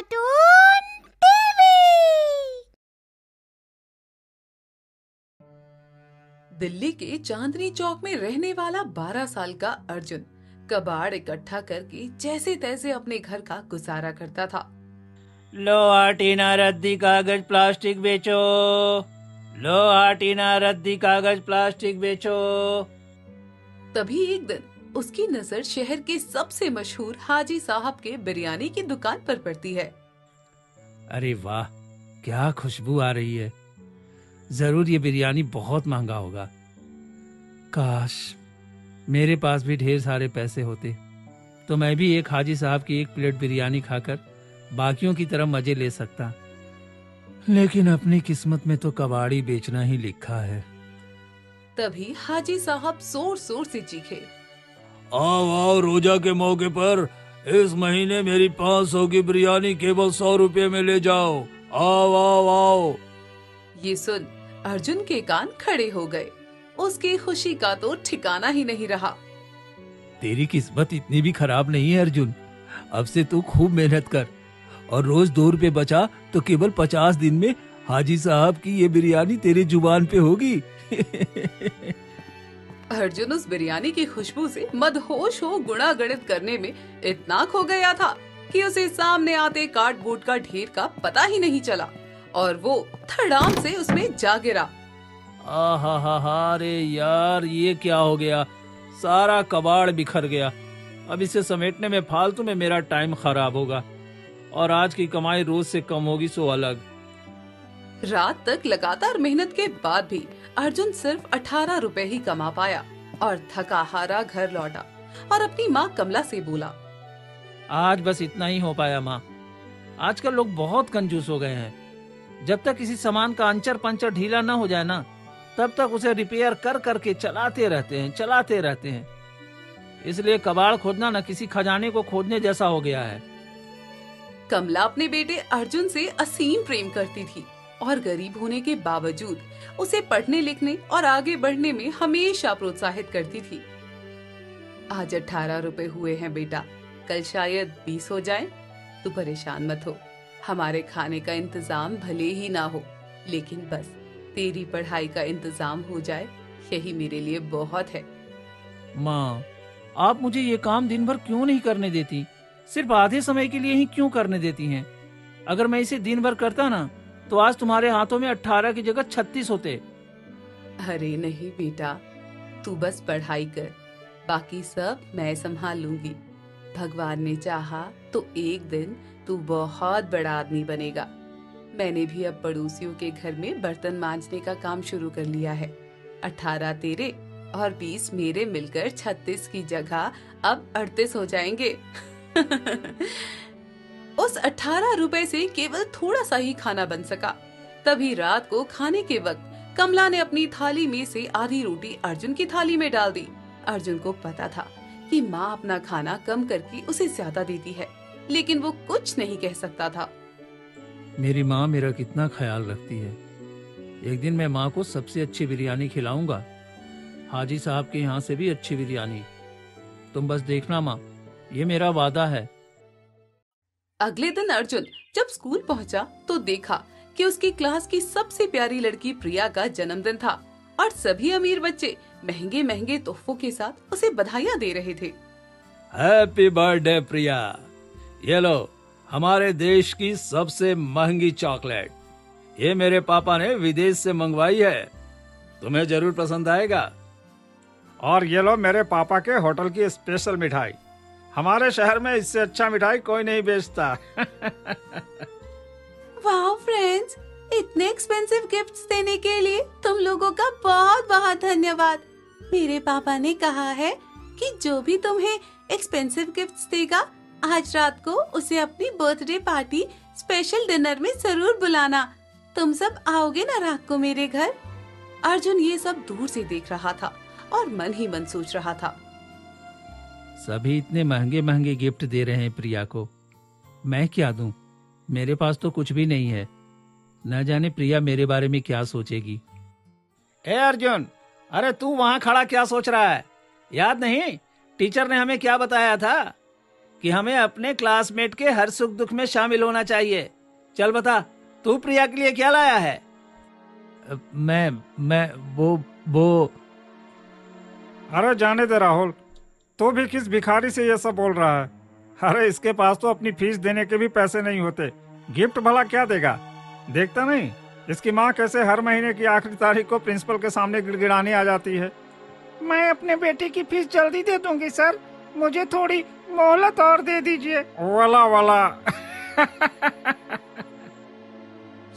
Cartoon TV. Delhi के चांदनी चौक में रहने वाला 12 साल का अर्जुन कबाड़ इकट्ठा करके जैसे तैसे अपने घर का गुजारा करता था। लोहा टीना रद्दी कागज प्लास्टिक बेचो, लोहा टीना रद्दी कागज प्लास्टिक बेचो। तभी एक दिन उसकी नजर शहर के सबसे मशहूर हाजी साहब के बिरयानी की दुकान पर पड़ती है। अरे वाह, क्या खुशबू आ रही है। जरूर ये बिरयानी बहुत महंगा होगा। काश मेरे पास भी ढेर सारे पैसे होते तो मैं भी एक हाजी साहब की एक प्लेट बिरयानी खाकर बाकियों की तरह मजे ले सकता। लेकिन अपनी किस्मत में तो कबाड़ी बेचना ही लिखा है। तभी हाजी साहब जोर जोर से चीखे, आओ आओ, रोजा के मौके पर इस महीने मेरी 500 की बिरयानी केवल 100 रुपए में ले जाओ। आओ आओ आओ। ये सुन अर्जुन के कान खड़े हो गए। उसकी खुशी का तो ठिकाना ही नहीं रहा। तेरी किस्मत इतनी भी खराब नहीं है अर्जुन। अब से तू खूब मेहनत कर और रोज 2 रुपए बचा तो केवल 50 दिन में हाजी साहब की ये बिरयानी तेरी जुबान पे होगी। अर्जुन उस बिरयानी की खुशबू से मदहोश हो गुणा गणित करने में इतना खो गया था कि उसे सामने आते कार्डबोर्ड का ढेर का पता ही नहीं चला और वो धड़ाम से उसमें जा गिरा। अरे यार, ये क्या हो गया। सारा कबाड़ बिखर गया। अब इसे समेटने में फालतू में मेरा टाइम खराब होगा और आज की कमाई रोज से कम होगी सो अलग। रात तक लगातार मेहनत के बाद भी अर्जुन सिर्फ 18 रुपए ही कमा पाया और थका हारा घर लौटा और अपनी माँ कमला से बोला, आज बस इतना ही हो पाया माँ। आजकल लोग बहुत कंजूस हो गए हैं। जब तक किसी सामान का अंचर पंचर ढीला ना हो जाए ना, तब तक उसे रिपेयर कर करके चलाते रहते हैं। इसलिए कबाड़ खोदना न किसी खजाने को खोदने जैसा हो गया है। कमला अपने बेटे अर्जुन से असीम प्रेम करती थी और गरीब होने के बावजूद उसे पढ़ने लिखने और आगे बढ़ने में हमेशा प्रोत्साहित करती थी। आज 18 रुपए हुए हैं बेटा, कल शायद 20 हो जाए। तू परेशान मत हो, हमारे खाने का इंतजाम भले ही ना हो, लेकिन बस तेरी पढ़ाई का इंतजाम हो जाए, यही मेरे लिए बहुत है। माँ, आप मुझे ये काम दिन भर क्यों नहीं करने देती? सिर्फ आधे समय के लिए ही क्यों करने देती हैं? अगर मैं इसे दिन भर करता ना, तो आज तुम्हारे हाथों में 18 की जगह 36 होते। अरे नहीं बेटा, तू बस पढ़ाई कर, बाकी सब मैं संभाल लूंगी। भगवान ने चाहा तो एक दिन तू बहुत बड़ा आदमी बनेगा। मैंने भी अब पड़ोसियों के घर में बर्तन मांजने का काम शुरू कर लिया है। 18 तेरे और 20 मेरे मिलकर 36 की जगह अब 38 हो जाएंगे। उस 18 रुपए से केवल थोड़ा सा ही खाना बन सका। तभी रात को खाने के वक्त कमला ने अपनी थाली में से आधी रोटी अर्जुन की थाली में डाल दी। अर्जुन को पता था कि माँ अपना खाना कम करके उसे ज्यादा देती है, लेकिन वो कुछ नहीं कह सकता था। मेरी माँ मेरा कितना ख्याल रखती है। एक दिन मैं माँ को सबसे अच्छी बिरयानी खिलाऊंगा, हाजी साहब के यहाँ से भी अच्छी बिरयानी। तुम बस देखना माँ, ये मेरा वादा है। अगले दिन अर्जुन जब स्कूल पहुंचा तो देखा कि उसकी क्लास की सबसे प्यारी लड़की प्रिया का जन्मदिन था और सभी अमीर बच्चे महंगे महंगे तोहफों के साथ उसे बधाइयाँ दे रहे थे। हैप्पी बर्थडे प्रिया, ये लो हमारे देश की सबसे महंगी चॉकलेट। ये मेरे पापा ने विदेश से मंगवाई है, तुम्हें जरूर पसंद आएगा। और ये लो मेरे पापा के होटल की स्पेशल मिठाई। हमारे शहर में इससे अच्छा मिठाई कोई नहीं बेचता। वाह फ्रेंड्स, इतने एक्सपेंसिव गिफ्ट्स देने के लिए तुम लोगों का बहुत बहुत धन्यवाद। मेरे पापा ने कहा है कि जो भी तुम्हें एक्सपेंसिव गिफ्ट्स देगा, आज रात को उसे अपनी बर्थडे पार्टी स्पेशल डिनर में जरूर बुलाना। तुम सब आओगे ना रात को मेरे घर? अर्जुन ये सब दूर से देख रहा था और मन ही मन सोच रहा था, सभी इतने महंगे महंगे गिफ्ट दे रहे हैं प्रिया को, मैं क्या दूं? मेरे पास तो कुछ भी नहीं है। न जाने प्रिया मेरे बारे में क्या सोचेगी। ए अर्जुन, अरे तू वहाँ खड़ा क्या सोच रहा है? याद नहीं टीचर ने हमें क्या बताया था? कि हमें अपने क्लासमेट के हर सुख दुख में शामिल होना चाहिए। चल बता, तू प्रिया के लिए क्या लाया है? मैं वो अरे जाने दे राहुल, तो भी किस भिखारी से ये सब बोल रहा है। अरे इसके पास तो अपनी फीस देने के भी पैसे नहीं होते, गिफ्ट भला क्या देगा। देखता नहीं इसकी माँ कैसे हर महीने की आखिरी तारीख को प्रिंसिपल के सामने गिड़गिड़ाने आ जाती है। मैं अपने बेटे की फीस जल्दी दे दूंगी सर, मुझे थोड़ी मोहलत और दे दीजिए। वाला वाला।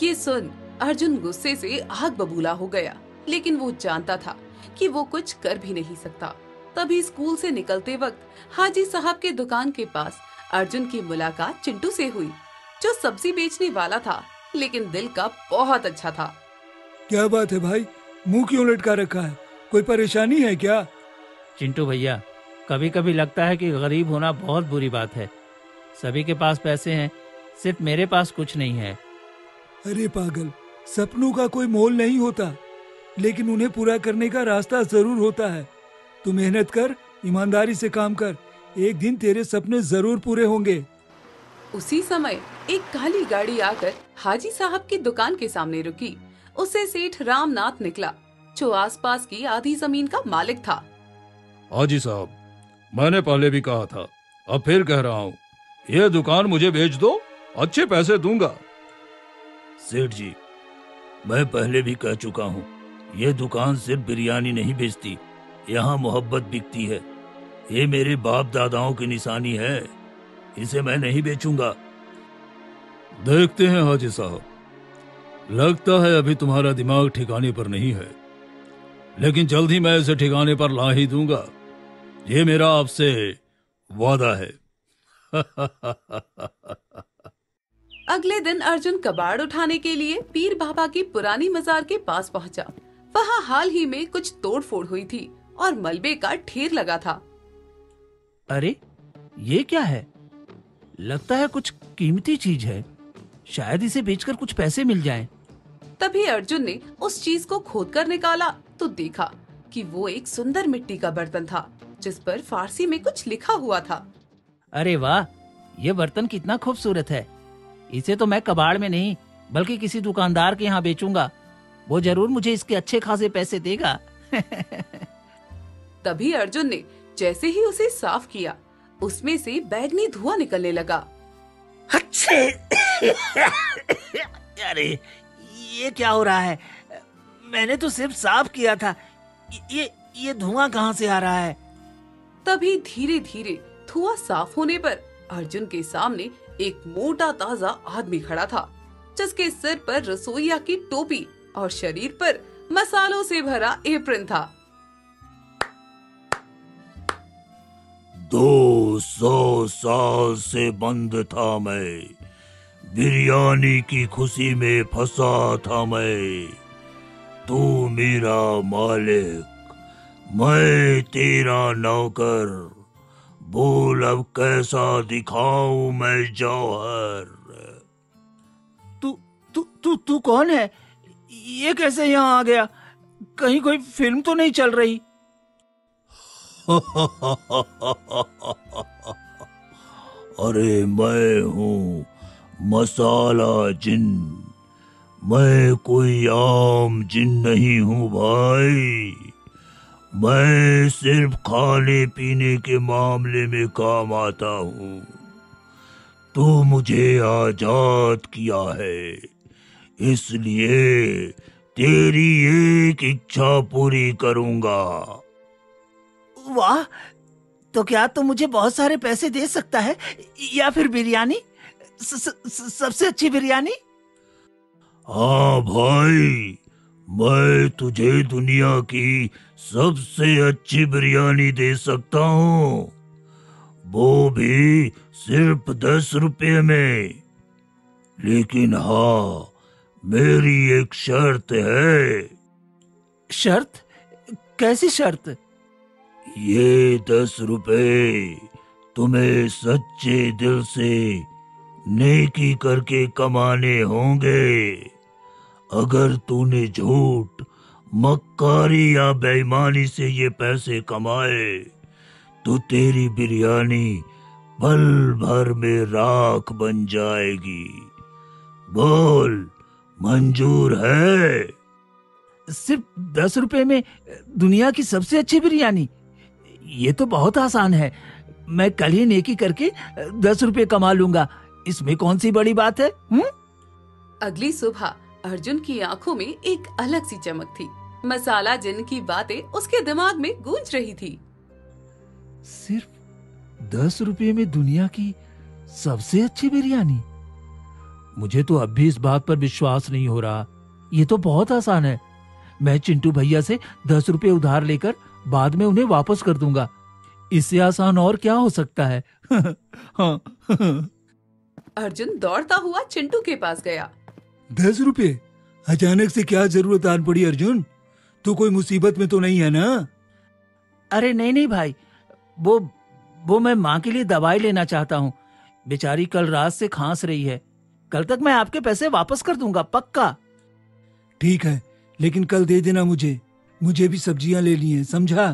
ये सुन अर्जुन गुस्से से आग बबूला हो गया, लेकिन वो जानता था कि वो कुछ कर भी नहीं सकता। तभी स्कूल से निकलते वक्त हाजी साहब के दुकान के पास अर्जुन की मुलाकात चिंटू से हुई, जो सब्जी बेचने वाला था, लेकिन दिल का बहुत अच्छा था। क्या बात है भाई, मुंह क्यों लटका रखा है, कोई परेशानी है क्या? चिंटू भैया, कभी कभी लगता है कि गरीब होना बहुत बुरी बात है। सभी के पास पैसे हैं, सिर्फ मेरे पास कुछ नहीं है। अरे पागल, सपनों का कोई मोल नहीं होता, लेकिन उन्हें पूरा करने का रास्ता जरूर होता है। तू मेहनत कर, ईमानदारी से काम कर, एक दिन तेरे सपने जरूर पूरे होंगे। उसी समय एक काली गाड़ी आकर हाजी साहब की दुकान के सामने रुकी। उससे सेठ रामनाथ निकला, जो आसपास की आधी जमीन का मालिक था। हाजी साहब, मैंने पहले भी कहा था, अब फिर कह रहा हूँ, ये दुकान मुझे बेच दो, अच्छे पैसे दूंगा। सेठ जी, मैं पहले भी कह चुका हूँ, ये दुकान सिर्फ बिरयानी नहीं बेचती, यहाँ मोहब्बत बिकती है। ये मेरे बाप दादाओं की निशानी है, इसे मैं नहीं बेचूंगा। देखते हैं हाजी साहब, लगता है अभी तुम्हारा दिमाग ठिकाने पर नहीं है, लेकिन जल्द ही मैं इसे ठिकाने पर ला ही दूंगा, ये मेरा आपसे वादा है। अगले दिन अर्जुन कबाड़ उठाने के लिए पीर बाबा की पुरानी मजार के पास पहुंचा। वहां हाल ही में कुछ तोड़फोड़ हुई थी और मलबे का ढेर लगा था। अरे ये क्या है? लगता है कुछ कीमती चीज है, शायद इसे बेचकर कुछ पैसे मिल जाएं। तभी अर्जुन ने उस चीज को खोदकर निकाला तो देखा कि वो एक सुंदर मिट्टी का बर्तन था, जिस पर फारसी में कुछ लिखा हुआ था। अरे वाह, ये बर्तन कितना खूबसूरत है। इसे तो मैं कबाड़ में नहीं बल्कि किसी दुकानदार के यहाँ बेचूंगा, वो जरूर मुझे इसके अच्छे खासे पैसे देगा। तभी अर्जुन ने जैसे ही उसे साफ किया, उसमें से बैगनी धुआं निकलने लगा। अच्छे। अरे ये क्या हो रहा है? मैंने तो सिर्फ साफ किया था, ये धुआं कहाँ से आ रहा है? तभी धीरे धीरे धुआं साफ होने पर अर्जुन के सामने एक मोटा ताजा आदमी खड़ा था, जिसके सिर पर रसोइया की टोपी और शरीर पर मसालों से भरा एप्रन था। 200 साल से बंद था मैं, बिरयानी की खुशी में फंसा था मैं। तू मेरा मालिक, मैं तेरा नौकर, बोल अब कैसा दिखाऊं मैं जौहर। तू कौन है? ये कैसे यहाँ आ गया? कहीं कोई फिल्म तो नहीं चल रही? अरे मैं हूँ मसाला जिन, मैं कोई आम जिन नहीं हूँ भाई। मैं सिर्फ खाने पीने के मामले में काम आता हूँ। तू मुझे आजाद किया है, इसलिए तेरी एक इच्छा पूरी करूँगा। वाह, तो क्या तुम मुझे बहुत सारे पैसे दे सकता है, या फिर बिरयानी, सबसे अच्छी बिरयानी? हाँ भाई, मैं तुझे दुनिया की सबसे अच्छी बिरयानी दे सकता हूँ, वो भी सिर्फ 10 रुपए में। लेकिन हाँ, मेरी एक शर्त है। शर्त? कैसी शर्त? ये 10 रुपए तुम्हें सच्चे दिल से नेकी करके कमाने होंगे। अगर तूने झूठ, मक्कारी या बेईमानी से ये पैसे कमाए तो तेरी बिरयानी पल भर में राख बन जाएगी। बोल, मंजूर है? सिर्फ 10 रुपए में दुनिया की सबसे अच्छी बिरयानी? ये तो बहुत आसान है। मैं कल ही नेकी करके 10 रुपए कमा लूंगा। इसमें कौन सी बड़ी बात है? अगली सुबह अर्जुन की आंखों में एक अलग सी चमक थी। मसाला जिन्न की बातें उसके दिमाग में गूंज रही थी। सिर्फ 10 रुपए में दुनिया की सबसे अच्छी बिरयानी? मुझे तो अब भी इस बात पर विश्वास नहीं हो रहा। ये तो बहुत आसान है। मैं चिंटू भैया से 10 रुपए उधार लेकर बाद में उन्हें वापस कर दूंगा। इससे आसान और क्या हो सकता है? हाँ। अर्जुन दौड़ता हुआ चिंटू के पास गया। 10 रुपए? अचानक से क्या जरूरत आन पड़ी अर्जुन? तू कोई मुसीबत में तो नहीं है ना? अरे नहीं भाई, वो मैं माँ के लिए दवाई लेना चाहता हूँ। बेचारी कल रात से खांस रही है। कल तक मैं आपके पैसे वापस कर दूंगा, पक्का। ठीक है, लेकिन कल दे देना मुझे भी सब्जियां लेनी है, समझा?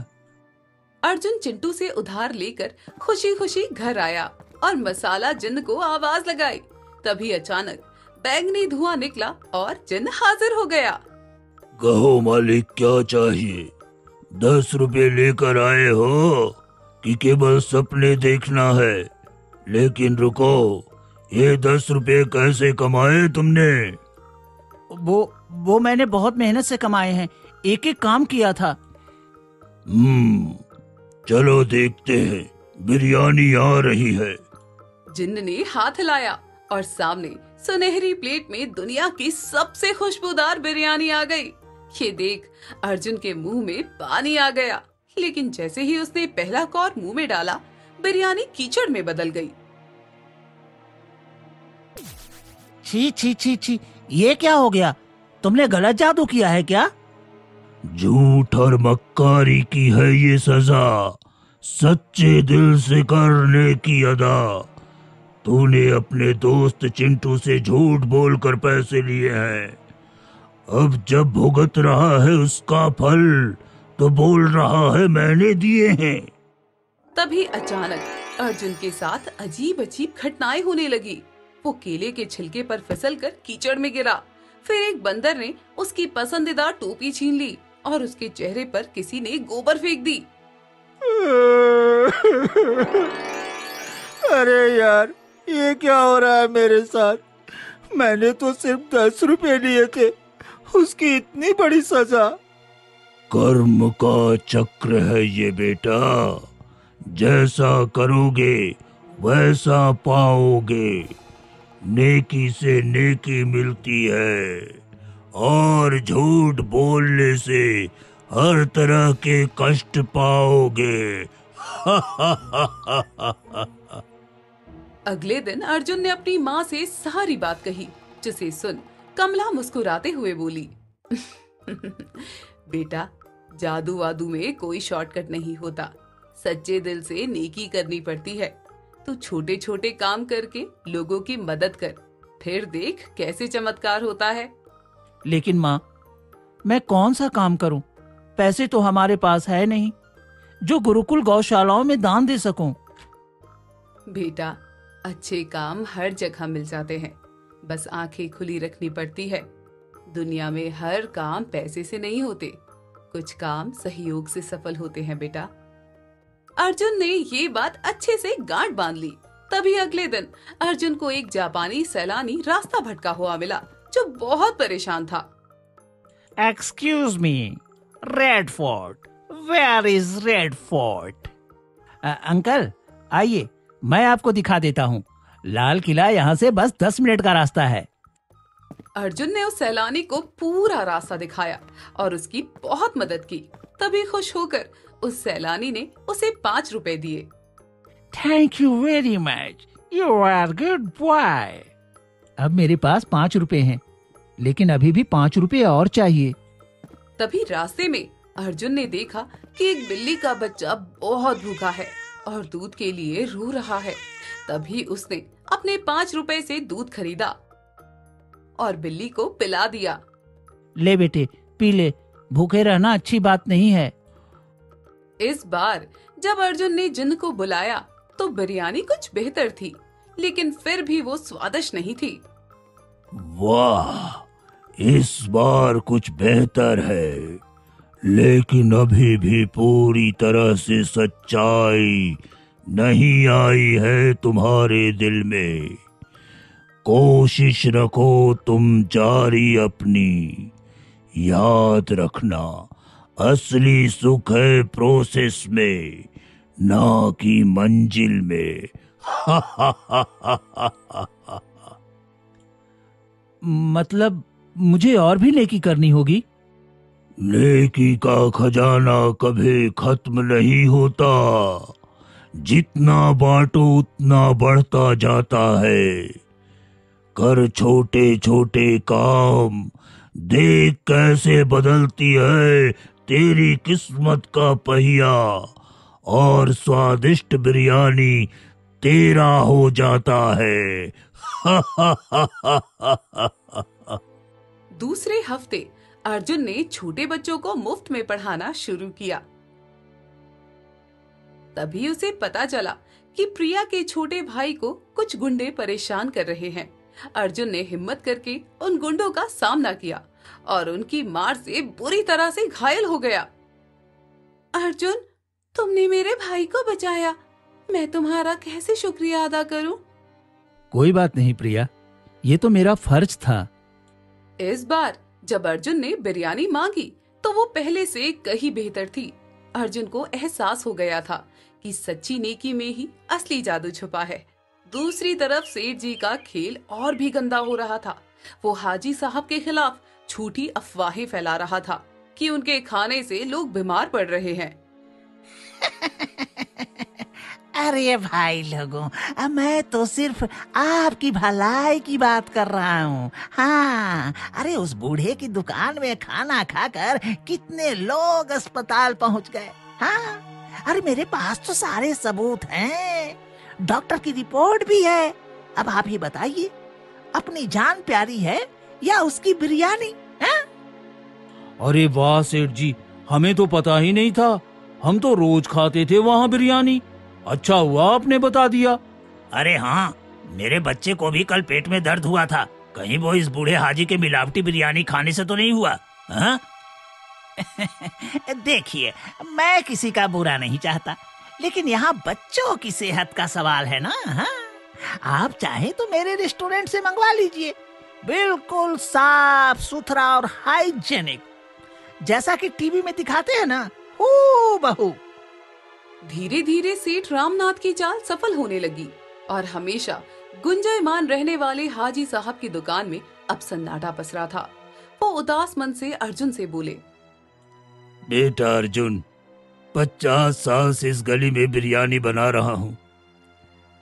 अर्जुन चिंटू से उधार लेकर खुशी खुशी घर आया और मसाला जिन्न को आवाज लगाई। तभी अचानक बैंगनी धुआं निकला और जिन्न हाजिर हो गया। कहो मालिक, क्या चाहिए? 10 रुपए लेकर आए हो कि केवल सपने देखना है? लेकिन रुको, ये 10 रुपए कैसे कमाए तुमने? वो मैंने बहुत मेहनत से कमाए हैं। एक एक काम किया था। चलो देखते हैं, बिरयानी आ रही है। जिन्न ने हाथ हिलाया और सामने सुनहरी प्लेट में दुनिया की सबसे खुशबूदार बिरयानी आ गई। ये देख अर्जुन के मुंह में पानी आ गया। लेकिन जैसे ही उसने पहला कौर मुंह में डाला, बिरयानी कीचड़ में बदल गई। छी छी छी छी, ये क्या हो गया? तुमने गलत जादू किया है क्या? झूठ और मक्कारी की है ये सजा, सच्चे दिल से करने की अदा। तूने अपने दोस्त चिंटू से झूठ बोलकर पैसे लिए हैं। अब जब भुगत रहा है उसका फल, तो बोल रहा है मैंने दिए हैं। तभी अचानक अर्जुन के साथ अजीब अजीब घटनाएं होने लगी। वो केले के छिलके पर फिसलकर कीचड़ में गिरा। फिर एक बंदर ने उसकी पसंदीदा टोपी छीन ली और उसके चेहरे पर किसी ने गोबर फेंक दी। अरे यार, ये क्या हो रहा है मेरे साथ? मैंने तो सिर्फ 10 रुपए लिए थे, उसकी इतनी बड़ी सजा। कर्म का चक्र है ये बेटा, जैसा करोगे वैसा पाओगे। नेकी से नेकी मिलती है और झूठ बोलने से हर तरह के कष्ट पाओगे। अगले दिन अर्जुन ने अपनी माँ से सारी बात कही, जिसे सुन कमला मुस्कुराते हुए बोली, बेटा, जादू वादू में कोई शॉर्टकट नहीं होता। सच्चे दिल से नेकी करनी पड़ती है। तू छोटे छोटे काम करके लोगों की मदद कर, फिर देख कैसे चमत्कार होता है। लेकिन माँ, मैं कौन सा काम करूं? पैसे तो हमारे पास है नहीं जो गुरुकुल गौशालाओं में दान दे सकूं। बेटा, अच्छे काम हर जगह मिल जाते हैं, बस आंखें खुली रखनी पड़ती है। दुनिया में हर काम पैसे से नहीं होते, कुछ काम सहयोग से सफल होते हैं बेटा। अर्जुन ने ये बात अच्छे से गांठ बांध ली। तभी अगले दिन अर्जुन को एक जापानी सैलानी रास्ता भटका हुआ मिला, जो बहुत परेशान था। Excuse me, Red Fort, where is Red Fort? Uncle आइए, मैं आपको दिखा देता हूँ। लाल किला यहाँ से बस 10 मिनट का रास्ता है। अर्जुन ने उस सैलानी को पूरा रास्ता दिखाया और उसकी बहुत मदद की। तभी खुश होकर उस सैलानी ने उसे 5 रुपए दिए। Thank you very much, you are good boy. अब मेरे पास 5 रुपए हैं, लेकिन अभी भी 5 रुपए और चाहिए। तभी रास्ते में अर्जुन ने देखा कि एक बिल्ली का बच्चा बहुत भूखा है और दूध के लिए रो रहा है। तभी उसने अपने 5 रुपए से दूध खरीदा और बिल्ली को पिला दिया। ले बेटे, पी ले, भूखे रहना अच्छी बात नहीं है। इस बार जब अर्जुन ने जिन्न को बुलाया तो बिरयानी कुछ बेहतर थी, लेकिन फिर भी वो स्वादिष्ट नहीं थी। वाह, इस बार कुछ बेहतर है, लेकिन अभी भी पूरी तरह से सच्चाई नहीं आई है तुम्हारे दिल में। कोशिश रखो तुम जारी अपनी। याद रखना, असली सुख है प्रोसेस में, ना कि मंजिल में। मतलब मुझे और भी नेकी करनी होगी? नेकी का खजाना कभी खत्म नहीं होता। जितना बांटो उतना बढ़ता जाता है। कर छोटे छोटे काम, देख कैसे बदलती है तेरी किस्मत का पहिया, और स्वादिष्ट बिरयानी तेरा हो जाता है। दूसरे हफ्ते अर्जुन ने छोटे बच्चों को मुफ्त में पढ़ाना शुरू किया। तभी उसे पता चला कि प्रिया के छोटे भाई को कुछ गुंडे परेशान कर रहे हैं। अर्जुन ने हिम्मत करके उन गुंडों का सामना किया और उनकी मार से बुरी तरह से घायल हो गया। अर्जुन, तुमने मेरे भाई को बचाया, मैं तुम्हारा कैसे शुक्रिया अदा करूं? कोई बात नहीं प्रिया, ये तो मेरा फर्ज था। इस बार जब अर्जुन ने बिरयानी मांगी तो वो पहले से कहीं बेहतर थी। अर्जुन को एहसास हो गया था कि सच्ची नेकी में ही असली जादू छुपा है। दूसरी तरफ सेठ जी का खेल और भी गंदा हो रहा था। वो हाजी साहब के खिलाफ झूठी अफवाहें फैला रहा था कि उनके खाने से लोग बीमार पड़ रहे हैं। अरे भाई लोगों, मैं तो सिर्फ आपकी भलाई की बात कर रहा हूँ। हाँ, अरे उस बूढ़े की दुकान में खाना खाकर कितने लोग अस्पताल पहुँच गए। हाँ, अरे मेरे पास तो सारे सबूत हैं, डॉक्टर की रिपोर्ट भी है। अब आप ही बताइए, अपनी जान प्यारी है या उसकी बिरयानी? हाँ? अरे वाह सेठ जी, हमें तो पता ही नहीं था। हम तो रोज खाते थे वहाँ बिरयानी। अच्छा हुआ आपने बता दिया। अरे हाँ, मेरे बच्चे को भी कल पेट में दर्द हुआ था। कहीं वो इस बूढ़े हाजी के मिलावटी बिरयानी खाने से तो नहीं हुआ? हाँ? देखिए, मैं किसी का बुरा नहीं चाहता, लेकिन यहाँ बच्चों की सेहत का सवाल है ना। हाँ? आप चाहे तो मेरे रेस्टोरेंट से मंगवा लीजिए, बिल्कुल साफ सुथरा और हाइजेनिक, जैसा कि टीवी में दिखाते हैं ना, हूबहू। धीरे धीरे सेठ रामनाथ की चाल सफल होने लगी और हमेशा गुंजायमान रहने वाले हाजी साहब की दुकान में अब सन्नाटा पसरा था। वो उदास मन से अर्जुन से बोले, बेटा अर्जुन, 50 साल से इस गली में बिरयानी बना रहा हूँ,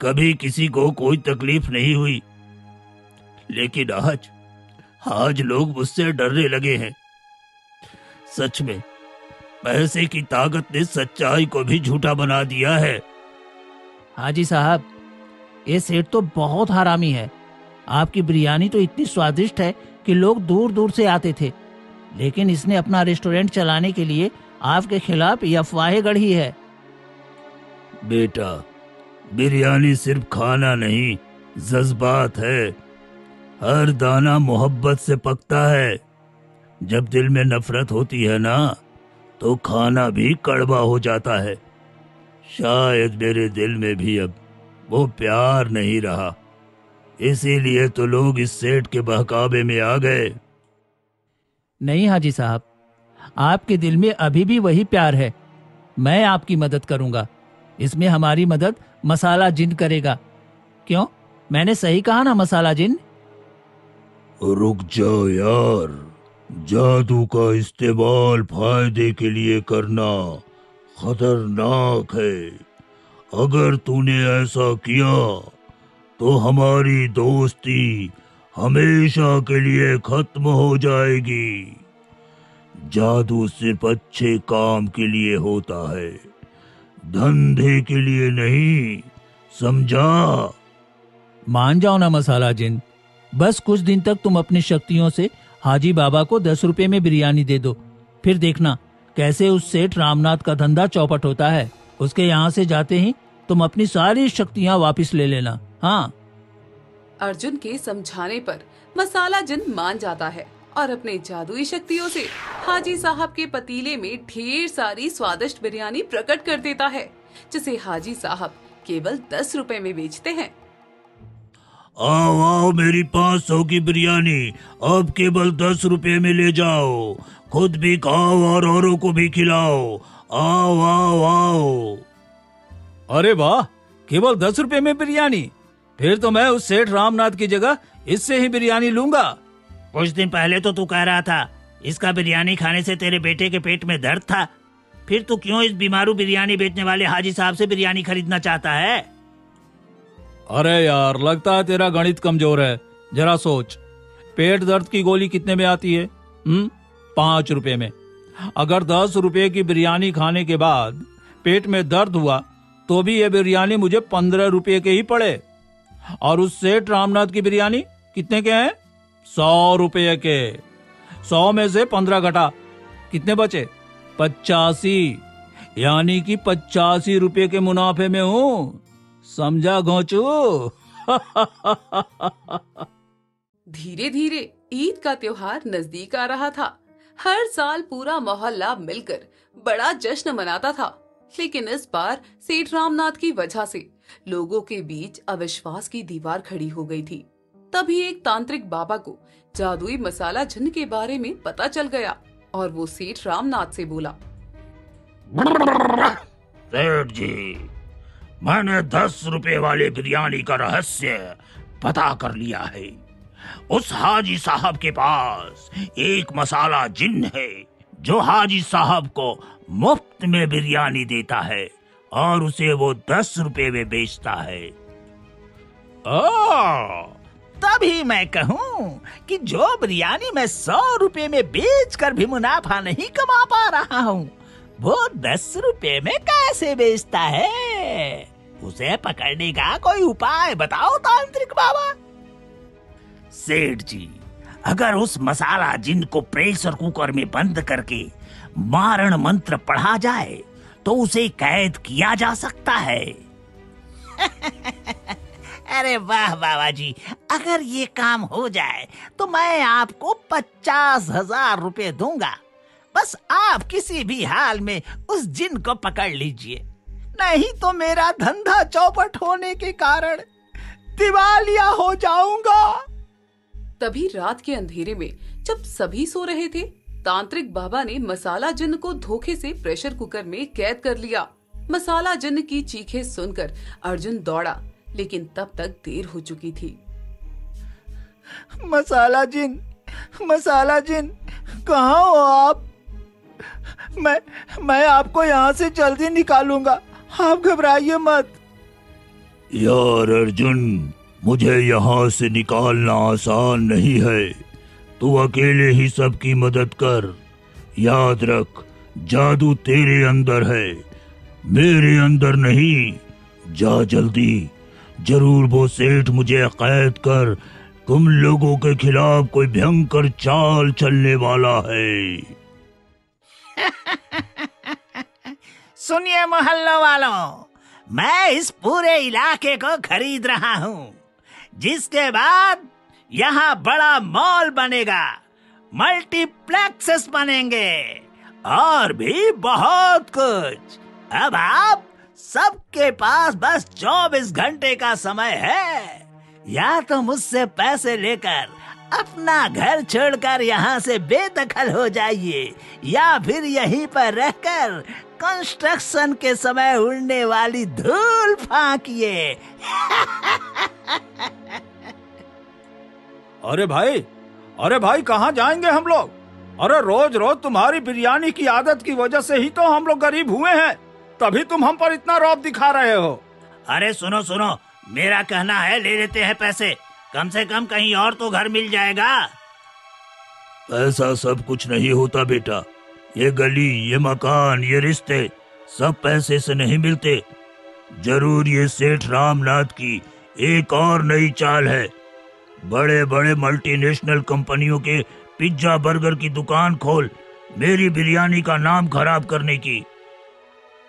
कभी किसी को कोई तकलीफ नहीं हुई, लेकिन आज लोग मुझसे डरने लगे हैं। सच में पैसे की ताकत ने सच्चाई को भी झूठा बना दिया है। हाजी साहब, ये सेठ तो बहुत हरामी है। आपकी बिरयानी तो इतनी स्वादिष्ट है कि लोग दूर दूर से आते थे, लेकिन इसने अपना रेस्टोरेंट चलाने के लिए आपके खिलाफ ये अफवाहें गढ़ी है। बेटा, बिरयानी सिर्फ खाना नहीं, जज्बात है। हर दाना मोहब्बत से पकता है। जब दिल में नफरत होती है ना, तो खाना भी कड़वा हो जाता है। शायद मेरे दिल में भी अब वो प्यार नहीं रहा, इसीलिए तो लोग इस सेठ के बहकावे में आ गए। नहीं हाजी साहब, आपके दिल में अभी भी वही प्यार है। मैं आपकी मदद करूंगा। इसमें हमारी मदद मसाला जिन करेगा। क्यों, मैंने सही कहा ना मसाला जिन? रुक जाओ यार, जादू का इस्तेमाल फायदे के लिए करना खतरनाक है। अगर तूने ऐसा किया तो हमारी दोस्ती हमेशा के लिए खत्म हो जाएगी। जादू सिर्फ अच्छे काम के लिए होता है, धंधे के लिए नहीं, समझा? मान जाओ ना मसाला जिन, बस कुछ दिन तक तुम अपनी शक्तियों से हाजी बाबा को 10 रुपए में बिरयानी दे दो, फिर देखना कैसे उस सेठ रामनाथ का धंधा चौपट होता है। उसके यहाँ से जाते ही तुम अपनी सारी शक्तियां वापस ले लेना। हाँ। अर्जुन के समझाने पर मसाला जिन मान जाता है और अपने जादुई शक्तियों से हाजी साहब के पतीले में ढेर सारी स्वादिष्ट बिरयानी प्रकट कर देता है, जिसे हाजी साहब केवल 10 रुपए में बेचते हैं। आओ आओ, मेरी 500 की बिरयानी अब केवल 10 रुपए में ले जाओ। खुद भी खाओ और औरों को भी खिलाओ। आओ आओ आओ। अरे वाह, केवल 10 रुपए में बिरयानी? फिर तो मैं उस सेठ रामनाथ की जगह इससे ही बिरयानी लूंगा। कुछ दिन पहले तो तू कह रहा था इसका बिरयानी खाने से तेरे बेटे के पेट में दर्द था, फिर तू क्यों इस बीमारू बिरयानी बेचने वाले हाजी साहब से बिरयानी खरीदना चाहता है? अरे यार, लगता है तेरा गणित कमजोर है। जरा सोच, पेट दर्द की गोली कितने में आती है? 5 रुपए में। अगर 10 रुपए की बिरयानी खाने के बाद पेट में दर्द हुआ तो भी ये बिरयानी मुझे 15 रुपए के ही पड़े। और उस सेठ रामनाथ की बिरयानी कितने के हैं? 100 रुपए के। 100 में से 15 घटा, कितने बचे? 85। यानी कि 85 रुपए के मुनाफे में हूँ। समझा घोंचू? धीरे धीरे ईद का त्योहार नजदीक आ रहा था। हर साल पूरा मोहल्ला मिलकर बड़ा जश्न मनाता था, लेकिन इस बार सेठ रामनाथ की वजह से लोगों के बीच अविश्वास की दीवार खड़ी हो गई थी। तभी एक तांत्रिक बाबा को जादुई मसाला जिन के बारे में पता चल गया और वो सेठ रामनाथ से बोला, सेठ जी, मैंने 10 रुपए वाले बिरयानी का रहस्य पता कर लिया है। उस हाजी साहब के पास एक मसाला जिन है जो हाजी साहब को मुफ्त में बिरयानी देता है और उसे वो 10 रुपए में बेचता है। तभी मैं कहूँ कि जो बिरयानी मैं 100 रुपए में बेचकर भी मुनाफा नहीं कमा पा रहा हूँ, वो 10 रुपए में कैसे बेचता है? उसे पकड़ने का कोई उपाय बताओ तांत्रिक बाबा। सेठ जी, अगर उस मसाला जिन को प्रेशर कुकर में बंद करके मारण मंत्र पढ़ा जाए तो उसे कैद किया जा सकता है। अरे वाह बाबा जी, अगर ये काम हो जाए तो मैं आपको 50,000 रुपए दूंगा। बस आप किसी भी हाल में उस जिन को पकड़ लीजिए, नहीं तो मेरा धंधा चौपट होने के कारण दिवालिया हो जाऊंगा। तभी रात के अंधेरे में जब सभी सो रहे थे, तांत्रिक बाबा ने मसाला जिन को धोखे से प्रेशर कुकर में कैद कर लिया। मसाला जिन की चीखें सुनकर अर्जुन दौड़ा, लेकिन तब तक देर हो चुकी थी। मसाला जिन कहाँ हो आप? मैं आपको यहाँ से जल्दी निकालूंगा, आप घबराइए मत। यार अर्जुन, मुझे यहाँ से निकालना आसान नहीं है। तू अकेले ही सबकी मदद कर। याद रख, जादू तेरे अंदर है, मेरे अंदर नहीं। जा जल्दी, जरूर वो सेठ मुझे कैद कर तुम लोगों के खिलाफ कोई भयंकर चाल चलने वाला है। सुनिए मोहल्लों वालों, मैं इस पूरे इलाके को खरीद रहा हूँ, जिसके बाद यहाँ बड़ा मॉल बनेगा, मल्टीप्लेक्सेस बनेंगे और भी बहुत कुछ। अब आप सबके पास बस 24 घंटे का समय है। या तो मुझसे पैसे लेकर अपना घर छोड़कर यहाँ से बेदखल हो जाइए, या फिर यहीं पर रहकर कंस्ट्रक्शन के समय उड़ने वाली धूल फांकिए। अरे भाई कहाँ जाएंगे हम लोग? अरे रोज रोज तुम्हारी बिरयानी की आदत की वजह से ही तो हम लोग गरीब हुए हैं, तभी तुम हम पर इतना रौब दिखा रहे हो। अरे सुनो, मेरा कहना है ले लेते हैं पैसे, कम से कम कहीं और तो घर मिल जाएगा। ऐसा सब कुछ नहीं होता बेटा। ये गली, ये मकान, ये रिश्ते सब पैसे से नहीं मिलते। जरूर ये सेठ रामनाथ की एक और नई चाल है, बड़े बड़े मल्टीनेशनल कंपनियों के पिज्जा बर्गर की दुकान खोल मेरी बिरयानी का नाम खराब करने की।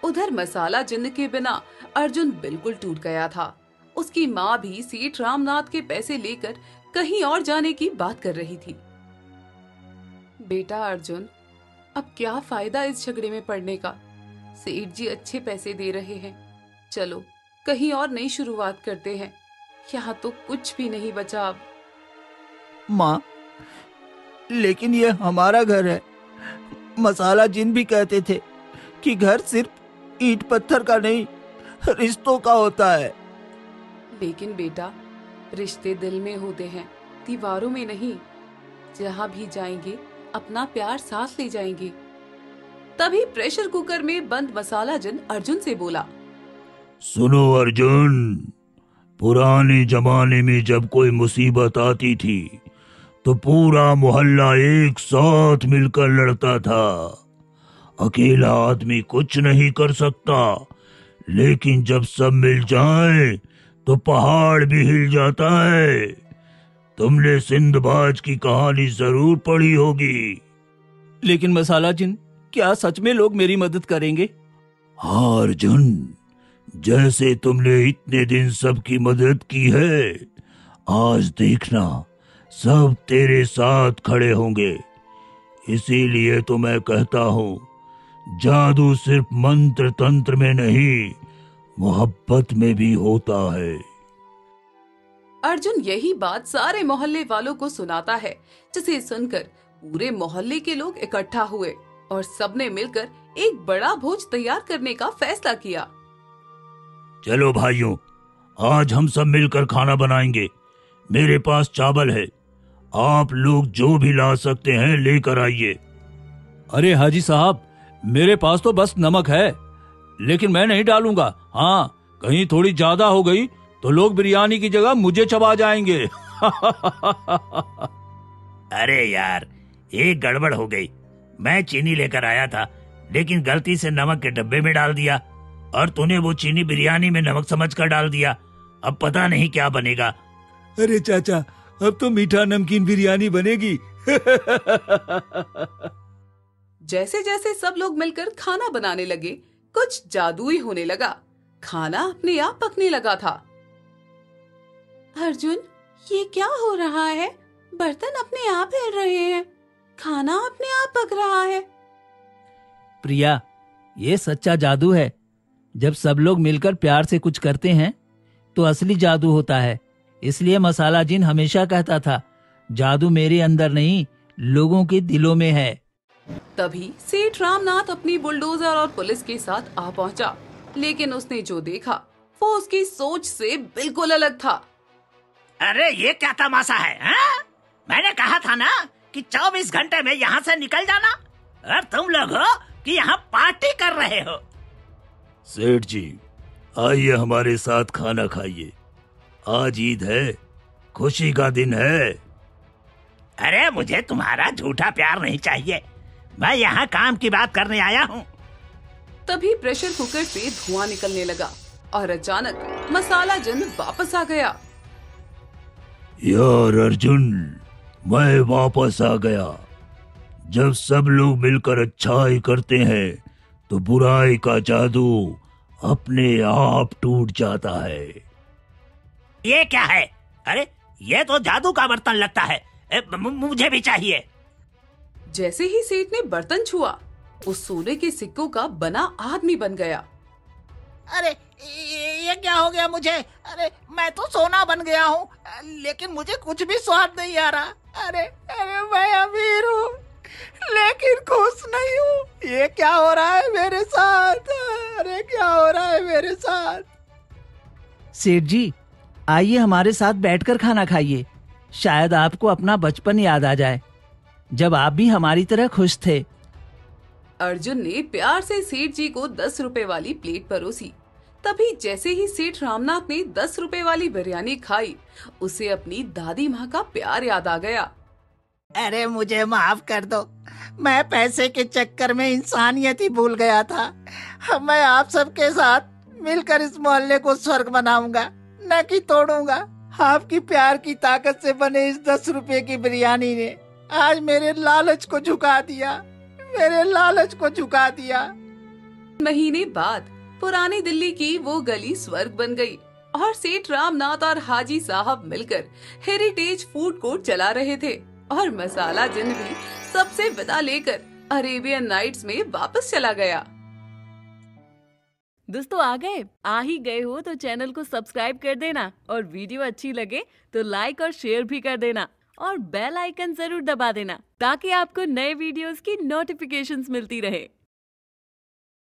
उधर मसाला जिन्न के बिना अर्जुन बिल्कुल टूट गया था। उसकी माँ भी सेठ रामनाथ के पैसे लेकर कहीं और जाने की बात कर रही थी। बेटा अर्जुन, अब क्या फायदा इस झगड़े में पड़ने का? सेठ जी अच्छे पैसे दे रहे हैं, चलो कहीं और नई शुरुआत करते हैं। यहाँ तो कुछ भी नहीं बचा अब। माँ, लेकिन ये हमारा घर है। मसाला जिन भी कहते थे कि घर सिर्फ ईंट पत्थर का नहीं, रिश्तों का होता है। लेकिन बेटा, रिश्ते दिल में होते हैं, दीवारों में नहीं। जहाँ भी जाएंगे अपना प्यार साथ ले जाएंगे। तभी प्रेशर कुकर में बंद मसाला जिन अर्जुन से बोला, सुनो अर्जुन, पुराने जमाने में जब कोई मुसीबत आती थी तो पूरा मोहल्ला एक साथ मिलकर लड़ता था। अकेला आदमी कुछ नहीं कर सकता, लेकिन जब सब मिल जाए तो पहाड़ भी हिल जाता है। तुमने सिंदबाज की कहानी जरूर पढ़ी होगी। लेकिन मसाला जिन, क्या सच में लोग मेरी मदद करेंगे? हाँ अर्जुन, जैसे तुमने इतने दिन सबकी मदद की है, आज देखना सब तेरे साथ खड़े होंगे। इसीलिए तो मैं कहता हूँ, जादू सिर्फ मंत्र तंत्र में नहीं, मोहब्बत में भी होता है। अर्जुन यही बात सारे मोहल्ले वालों को सुनाता है, जिसे सुनकर पूरे मोहल्ले के लोग इकट्ठा हुए और सबने मिलकर एक बड़ा भोज तैयार करने का फैसला किया। चलो भाइयों, आज हम सब मिलकर खाना बनाएंगे। मेरे पास चावल है, आप लोग जो भी ला सकते हैं लेकर आइए। अरे हाजी साहब, मेरे पास तो बस नमक है, लेकिन मैं नहीं डालूंगा। हाँ, कहीं थोड़ी ज्यादा हो गई तो लोग बिरयानी की जगह मुझे चबा जाएंगे। अरे यार, एक गड़बड़ हो गई। मैं चीनी लेकर आया था, लेकिन गलती से नमक के डब्बे में डाल दिया और तूने वो चीनी बिरयानी में नमक समझकर डाल दिया। अब पता नहीं क्या बनेगा। अरे चाचा, अब तो मीठा नमकीन बिरयानी बनेगी। जैसे जैसे सब लोग मिलकर खाना बनाने लगे, कुछ जादू ही होने लगा। खाना अपने आप पकने लगा था। अर्जुन, ये क्या हो रहा है? बर्तन अपने आप हिल रहे हैं, खाना अपने आप पक रहा है। प्रिया, ये सच्चा जादू है। जब सब लोग मिलकर प्यार से कुछ करते हैं तो असली जादू होता है। इसलिए मसाला जिन हमेशा कहता था, जादू मेरे अंदर नहीं, लोगों के दिलों में है। तभी सेठ रामनाथ अपनी बुलडोजर और पुलिस के साथ आ पहुंचा, लेकिन उसने जो देखा वो उसकी सोच से बिल्कुल अलग था। अरे ये क्या तमाशा है, हाँ? मैंने कहा था ना कि 24 घंटे में यहाँ से निकल जाना, और तुम लोग हो कि यहाँ पार्टी कर रहे हो। सेठ जी, आइए हमारे साथ खाना खाइए। आज ईद है, खुशी का दिन है। अरे मुझे तुम्हारा झूठा प्यार नहीं चाहिए, मैं यहाँ काम की बात करने आया हूँ। तभी प्रेशर कुकर से धुआं निकलने लगा और अचानक मसाला जिन वापस आ गया। यार अर्जुन, मैं वापस आ गया। जब सब लोग मिलकर अच्छाई करते हैं तो बुराई का जादू अपने आप टूट जाता है। ये क्या है? अरे ये तो जादू का बर्तन लगता है। मुझे भी चाहिए। जैसे ही सेठ ने बर्तन छुआ, वो सोने के सिक्कों का बना आदमी बन गया। अरे ये क्या हो गया मुझे? अरे मैं तो सोना बन गया हूँ, लेकिन मुझे कुछ भी स्वाद नहीं आ रहा। अरे अरे मैं अमीर हूँ लेकिन खुश नहीं हूँ। ये क्या हो रहा है मेरे साथ? अरे क्या हो रहा है मेरे साथ? सेठ जी, आइए हमारे साथ बैठकर खाना खाइए। शायद आपको अपना बचपन याद आ जाए, जब आप भी हमारी तरह खुश थे। अर्जुन ने प्यार से सेठ जी को 10 रुपए वाली प्लेट परोसी। तभी जैसे ही सेठ रामनाथ ने 10 रुपए वाली बिरयानी खाई, उसे अपनी दादी माँ का प्यार याद आ गया। अरे मुझे माफ कर दो, मैं पैसे के चक्कर में इंसानियत ही भूल गया था। मैं आप सबके साथ मिलकर इस मोहल्ले को स्वर्ग बनाऊंगा, न कि तोड़ूंगा। आपकी प्यार की ताकत से बने इस 10 रुपए की बिरयानी ने आज मेरे लालच को झुका दिया, मेरे लालच को झुका दिया। महीने बाद पुरानी दिल्ली की वो गली स्वर्ग बन गई और सेठ रामनाथ और हाजी साहब मिलकर हेरिटेज फूड कोर्ट चला रहे थे और मसाला जिन भी सबसे विदा लेकर अरेबियन नाइट्स में वापस चला गया। दोस्तों आ ही गए हो तो चैनल को सब्सक्राइब कर देना और वीडियो अच्छी लगे तो लाइक और शेयर भी कर देना और बेल आइकन जरूर दबा देना ताकि आपको नए वीडियोस की नोटिफिकेशंस मिलती रहे।